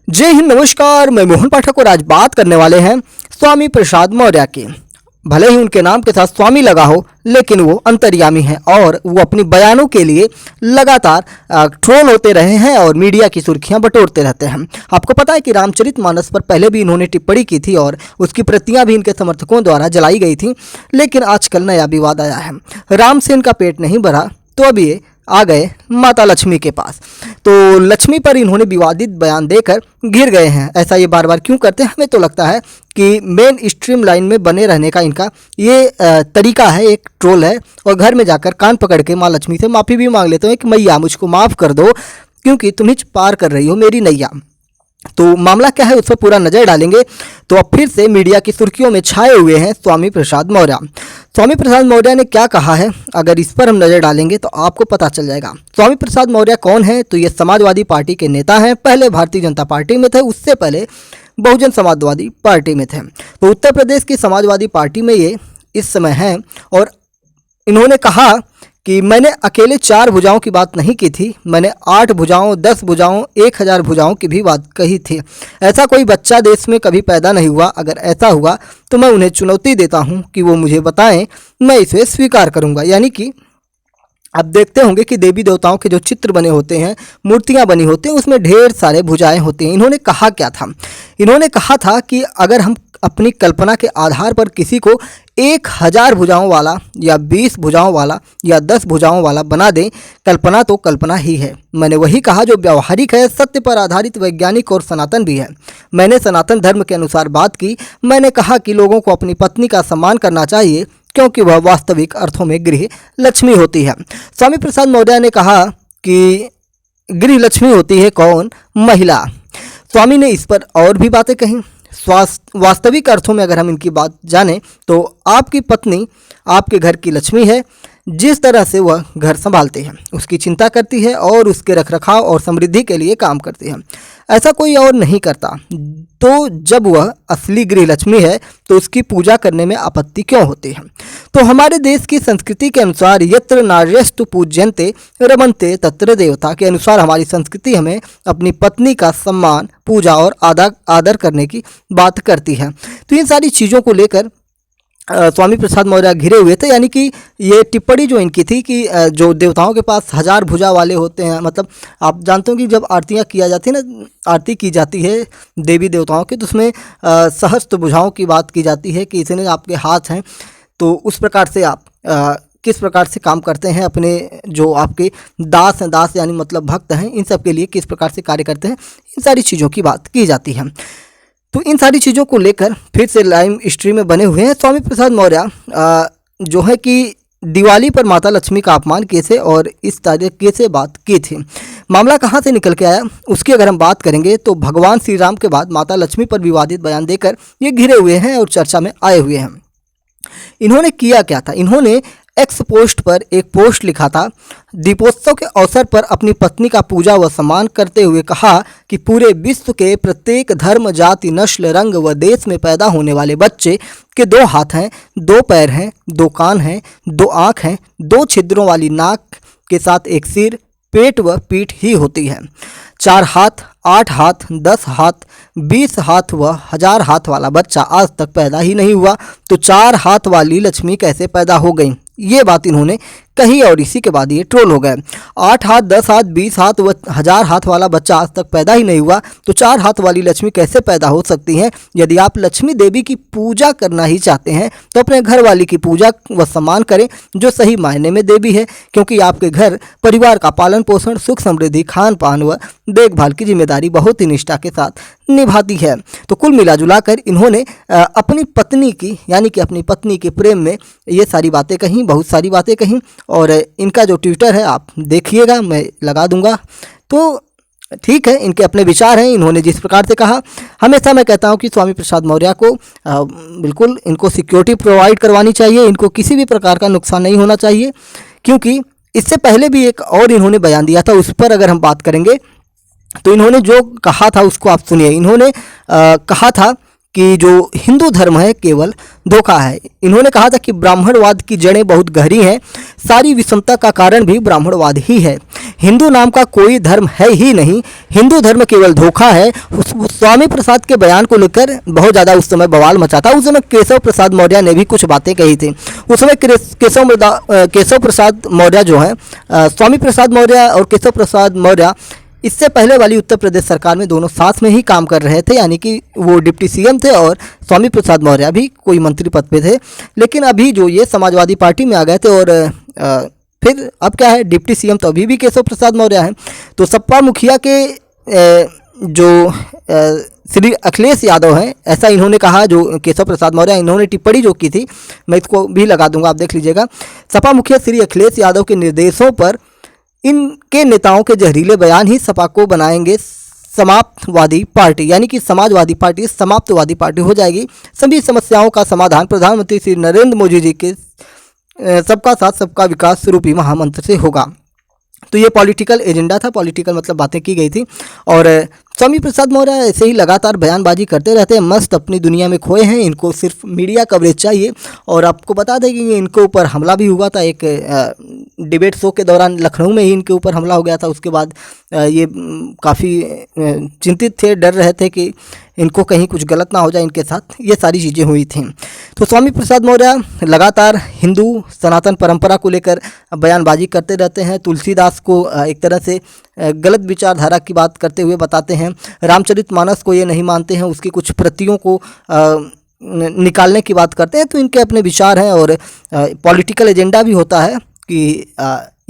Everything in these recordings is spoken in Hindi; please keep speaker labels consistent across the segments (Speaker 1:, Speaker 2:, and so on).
Speaker 1: जय हिंद, नमस्कार। मैं मोहन पाठक और आज बात करने वाले हैं स्वामी प्रसाद मौर्य की। भले ही उनके नाम के साथ स्वामी लगा हो, लेकिन वो अंतर्यामी हैं और वो अपनी बयानों के लिए लगातार ट्रोल होते रहे हैं और मीडिया की सुर्खियां बटोरते रहते हैं। आपको पता है कि रामचरितमानस पर पहले भी इन्होंने टिप्पणी की थी और उसकी प्रतियां भी इनके समर्थकों द्वारा जलाई गई थी, लेकिन आजकल नया विवाद आया है। राम से इनका पेट नहीं भरा तो अब ये आ गए माता लक्ष्मी के पास। तो लक्ष्मी पर इन्होंने विवादित बयान देकर घिर गए हैं। ऐसा ये बार बार क्यों करते हैं? हमें तो लगता है कि मेन स्ट्रीम लाइन में बने रहने का इनका ये तरीका है, एक ट्रोल है। और घर में जाकर कान पकड़ के माँ लक्ष्मी से माफ़ी भी मांग लेते हैं कि मैया मुझको माफ़ कर दो, क्योंकि तुम ही पार कर रही हो मेरी नैया। तो मामला क्या है उस पर पूरा नज़र डालेंगे। तो अब फिर से मीडिया की सुर्खियों में छाए हुए हैं स्वामी प्रसाद मौर्य। स्वामी प्रसाद मौर्य ने क्या कहा है, अगर इस पर हम नज़र डालेंगे तो आपको पता चल जाएगा। स्वामी प्रसाद मौर्य कौन है? तो ये समाजवादी पार्टी के नेता हैं। पहले भारतीय जनता पार्टी में थे, उससे पहले बहुजन समाजवादी पार्टी में थे। तो उत्तर प्रदेश की समाजवादी पार्टी में ये इस समय हैं और इन्होंने कहा कि मैंने अकेले 4 भुजाओं की बात नहीं की थी, मैंने 8 भुजाओं, 10 भुजाओं, 1000 भुजाओं की भी बात कही थी। ऐसा कोई बच्चा देश में कभी पैदा नहीं हुआ। अगर ऐसा हुआ तो मैं उन्हें चुनौती देता हूं कि वो मुझे बताएं, मैं इसे स्वीकार करूंगा। यानी कि आप देखते होंगे कि देवी देवताओं के जो चित्र बने होते हैं, मूर्तियां बनी होती हैं, उसमें ढेर सारे भुजाएं होती हैं। इन्होंने कहा क्या था? इन्होंने कहा था कि अगर हम अपनी कल्पना के आधार पर किसी को 1000 भुजाओं वाला या 20 भुजाओं वाला या 10 भुजाओं वाला बना दें, कल्पना तो कल्पना ही है। मैंने वही कहा जो व्यावहारिक है, सत्य पर आधारित, वैज्ञानिक और सनातन भी है। मैंने सनातन धर्म के अनुसार बात की। मैंने कहा कि लोगों को अपनी पत्नी का सम्मान करना चाहिए, क्योंकि वह वास्तविक अर्थों में गृह लक्ष्मी होती है। स्वामी प्रसाद मौर्य ने कहा कि गृह लक्ष्मी होती है कौन? महिला। स्वामी ने इस पर और भी बातें कही। वास्तविक अर्थों में अगर हम इनकी बात जानें तो आपकी पत्नी आपके घर की लक्ष्मी है। जिस तरह से वह घर संभालती है, उसकी चिंता करती है और उसके रखरखाव और समृद्धि के लिए काम करती है, ऐसा कोई और नहीं करता। तो जब वह असली गृह लक्ष्मी है तो उसकी पूजा करने में आपत्ति क्यों होती है? तो हमारे देश की संस्कृति के अनुसार यत्र नार्यस्तु पूज्यन्ते रमन्ते तत्र देवता के अनुसार हमारी संस्कृति हमें अपनी पत्नी का सम्मान, पूजा और आदर करने की बात करती है। तो इन सारी चीज़ों को लेकर स्वामी प्रसाद मौर्य घिरे हुए थे। यानी कि ये टिप्पणी जो इनकी थी कि जो देवताओं के पास 1000 भुजा वाले होते हैं, मतलब आप जानते हो कि जब आरतियाँ किया जाती है ना, आरती की जाती है देवी देवताओं की, तो उसमें सहस्त्र भुजाओं की बात की जाती है कि इतने आपके हाथ हैं। तो उस प्रकार से आप किस प्रकार से काम करते हैं, अपने जो आपके दास हैं, दास यानी मतलब भक्त हैं, इन सब के लिए किस प्रकार से कार्य करते हैं, इन सारी चीज़ों की बात की जाती है। तो इन सारी चीज़ों को लेकर फिर से लाइव स्ट्रीम में बने हुए हैं स्वामी प्रसाद मौर्य। जो है कि दिवाली पर माता लक्ष्मी का अपमान किए थे और इस तरीके से बात की थी। मामला कहाँ से निकल के आया उसकी अगर हम बात करेंगे तो भगवान श्री राम के बाद माता लक्ष्मी पर विवादित बयान देकर ये घिरे हुए हैं और चर्चा में आए हुए हैं। इन्होंने किया क्या था? इन्होंने एक्स पोस्ट पर एक पोस्ट लिखा था। दीपोत्सव के अवसर पर अपनी पत्नी का पूजा व सम्मान करते हुए कहा कि पूरे विश्व के प्रत्येक धर्म, जाति, नस्ल, रंग व देश में पैदा होने वाले बच्चे के 2 हाथ हैं, 2 पैर हैं, 2 कान हैं, 2 आँख हैं, 2 छिद्रों वाली नाक के साथ एक सिर, पेट व पीठ ही होती है। 4 हाथ, 8 हाथ, 10 हाथ, 20 हाथ व 1000 हाथ वाला बच्चा आज तक पैदा ही नहीं हुआ, तो 4 हाथ वाली लक्ष्मी कैसे पैदा हो गई? ये बात इन्होंने कही और इसी के बाद ये ट्रोल हो गए। 8 हाथ, 10 हाथ, 20 हाथ व 1000 हाथ वाला बच्चा आज तक पैदा ही नहीं हुआ, तो 4 हाथ वाली लक्ष्मी कैसे पैदा हो सकती हैं? यदि आप लक्ष्मी देवी की पूजा करना ही चाहते हैं तो अपने घर वाली की पूजा व सम्मान करें, जो सही मायने में देवी है, क्योंकि आपके घर परिवार का पालन पोषण, सुख समृद्धि, खान पान व देखभाल की जिम्मेदारी बहुत ही निष्ठा के साथ निभाती है। तो कुल मिला जुला कर इन्होंने अपनी पत्नी की, यानी कि अपनी पत्नी के प्रेम में ये सारी बातें कहीं, बहुत सारी बातें कहीं। और इनका जो ट्विटर है आप देखिएगा, मैं लगा दूंगा। तो ठीक है, इनके अपने विचार हैं। इन्होंने जिस प्रकार से कहा, हमेशा मैं कहता हूं कि स्वामी प्रसाद मौर्य को बिल्कुल इनको सिक्योरिटी प्रोवाइड करवानी चाहिए, इनको किसी भी प्रकार का नुकसान नहीं होना चाहिए। क्योंकि इससे पहले भी एक और इन्होंने बयान दिया था, उस पर अगर हम बात करेंगे तो इन्होंने जो कहा था उसको आप सुनिए। इन्होंने कहा था कि जो हिंदू धर्म है केवल धोखा है। इन्होंने कहा था कि ब्राह्मणवाद की जड़ें बहुत गहरी हैं, सारी विषमता का कारण भी ब्राह्मणवाद ही है। हिंदू नाम का कोई धर्म है ही नहीं, हिंदू धर्म केवल धोखा है। स्वामी प्रसाद के बयान को लेकर बहुत ज़्यादा उस समय बवाल मचा था। उस समय केशव प्रसाद मौर्य ने भी कुछ बातें कही थी। उस समय केशव प्रसाद मौर्य जो है, स्वामी प्रसाद मौर्य और केशव प्रसाद मौर्य इससे पहले वाली उत्तर प्रदेश सरकार में दोनों साथ में ही काम कर रहे थे, यानी कि वो डिप्टी सीएम थे और स्वामी प्रसाद मौर्य भी कोई मंत्री पद पे थे। लेकिन अभी जो ये समाजवादी पार्टी में आ गए थे और फिर अब क्या है, डिप्टी सीएम तो अभी भी केशव प्रसाद मौर्य हैं। तो सपा मुखिया के जो श्री अखिलेश यादव हैं, ऐसा इन्होंने कहा। जो केशव प्रसाद मौर्य, इन्होंने टिप्पणी जो की थी, मैं इसको भी लगा दूंगा, आप देख लीजिएगा। सपा मुखिया श्री अखिलेश यादव के निर्देशों पर इनके नेताओं के जहरीले बयान ही सपा को बनाएंगे समाप्तवादी पार्टी, यानी कि समाजवादी पार्टी समाप्तवादी पार्टी हो जाएगी। सभी समस्याओं का समाधान प्रधानमंत्री श्री नरेंद्र मोदी जी के सबका साथ सबका विकास रूपी महामंत्र से होगा। तो ये पॉलिटिकल एजेंडा था, पॉलिटिकल मतलब बातें की गई थी। और स्वामी प्रसाद मौर्य ऐसे ही लगातार बयानबाजी करते रहते हैं, मस्त अपनी दुनिया में खोए हैं। इनको सिर्फ मीडिया कवरेज चाहिए। और आपको बता दें कि इनके ऊपर हमला भी हुआ था, एक डिबेट शो के दौरान लखनऊ में ही इनके ऊपर हमला हो गया था। उसके बाद ये काफ़ी चिंतित थे, डर रहे थे कि इनको कहीं कुछ गलत ना हो जाए इनके साथ, ये सारी चीज़ें हुई थी। तो स्वामी प्रसाद मौर्य लगातार हिंदू सनातन परंपरा को लेकर बयानबाजी करते रहते हैं। तुलसीदास को एक तरह से गलत विचारधारा की बात करते हुए बताते हैं। रामचरितमानस को ये नहीं मानते हैं, उसकी कुछ प्रतियों को निकालने की बात करते हैं। तो इनके अपने विचार हैं और पॉलिटिकल एजेंडा भी होता है कि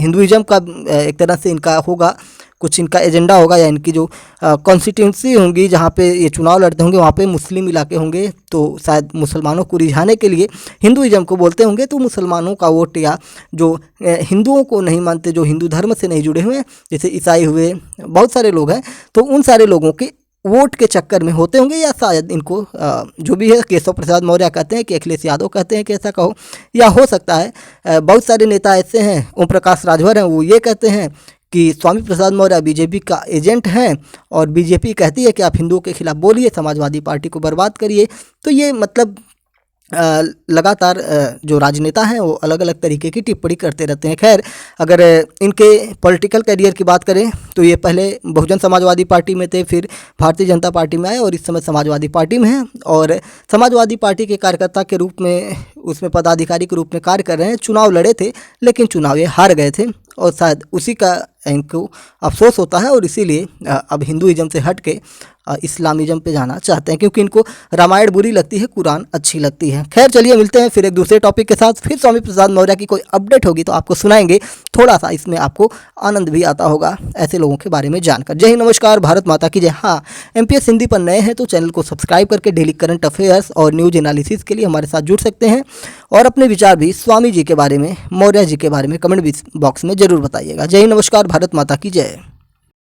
Speaker 1: हिंदुइज्म का एक तरह से इनका होगा, कुछ इनका एजेंडा होगा, या इनकी जो कॉन्स्टिट्यूंसी होंगी जहाँ पे ये चुनाव लड़ते होंगे, वहाँ पे मुस्लिम इलाके होंगे, तो शायद मुसलमानों को रिझाने के लिए हिंदुइज्म को बोलते होंगे। तो मुसलमानों का वोट, या जो हिंदुओं को नहीं मानते, जो हिंदू धर्म से नहीं जुड़े हुए हैं, जैसे ईसाई हुए, बहुत सारे लोग हैं, तो उन सारे लोगों के वोट के चक्कर में होते होंगे। या शायद इनको जो भी है, केशव प्रसाद मौर्य कहते हैं कि अखिलेश यादव कहते हैं कि ऐसा कहो, या हो सकता है बहुत सारे नेता ऐसे हैं, ओम प्रकाश राजभर हैं, वो ये कहते हैं कि स्वामी प्रसाद मौर्य बीजेपी का एजेंट हैं और बीजेपी कहती है कि आप हिंदुओं के खिलाफ बोलिए, समाजवादी पार्टी को बर्बाद करिए। तो ये मतलब लगातार जो राजनेता हैं वो अलग अलग तरीके की टिप्पणी करते रहते हैं। खैर, अगर इनके पॉलिटिकल करियर की बात करें तो ये पहले बहुजन समाजवादी पार्टी में थे, फिर भारतीय जनता पार्टी में आए और इस समय समाजवादी पार्टी में हैं। और समाजवादी पार्टी के कार्यकर्ता के रूप में, उसमें पदाधिकारी के रूप में कार्य कर रहे हैं। चुनाव लड़े थे, लेकिन चुनाव ये हार गए थे और शायद उसी का इनको अफसोस होता है और इसीलिए अब हिंदुइज्म से हट के इस्लामिज्म पे जाना चाहते हैं, क्योंकि इनको रामायण बुरी लगती है, कुरान अच्छी लगती है। खैर, चलिए मिलते हैं फिर एक दूसरे टॉपिक के साथ। फिर स्वामी प्रसाद मौर्य की कोई अपडेट होगी तो आपको सुनाएंगे, थोड़ा सा इसमें आपको आनंद भी आता होगा ऐसे लोगों के बारे में जानकर। जय हिंद, नमस्कार, भारत माता की जय। हाँ, MPS हिंदी पर नए हैं तो चैनल को सब्सक्राइब करके डेली करंट अफेयर्स और न्यूज एनालिसिस के लिए हमारे साथ जुड़ सकते हैं और अपने विचार भी स्वामी जी के बारे में, मौर्य जी के बारे में कमेंट बॉक्स में जरूर बताइएगा। जय हिंद, नमस्कार, भारत माता की जय।